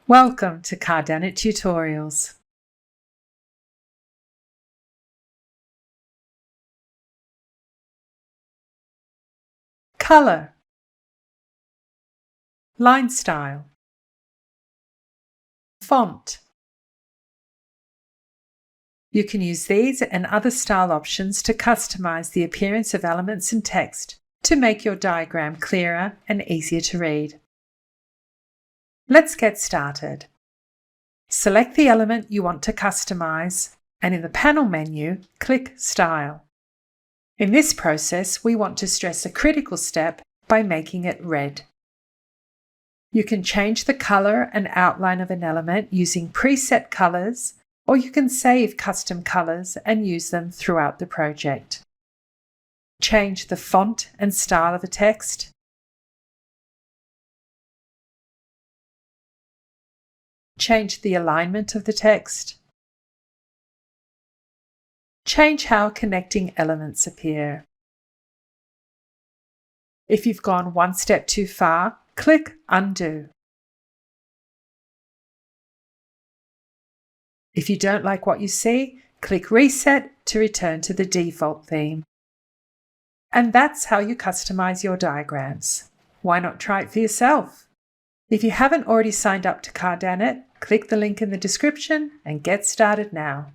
Welcome to Cardanit Tutorials. Color, line style, font. You can use these and other style options to customize the appearance of elements and text to make your diagram clearer and easier to read. Let's get started. Select the element you want to customize, and in the panel menu, click Style. In this process, we want to stress a critical step by making it red. You can change the color and outline of an element using preset colors, or you can save custom colors and use them throughout the project. Change the font and style of a text. Change the alignment of the text. Change how connecting elements appear. If you've gone one step too far, click Undo. If you don't like what you see, click Reset to return to the default theme. And that's how you customize your diagrams. Why not try it for yourself? If you haven't already signed up to Cardanit, click the link in the description and get started now.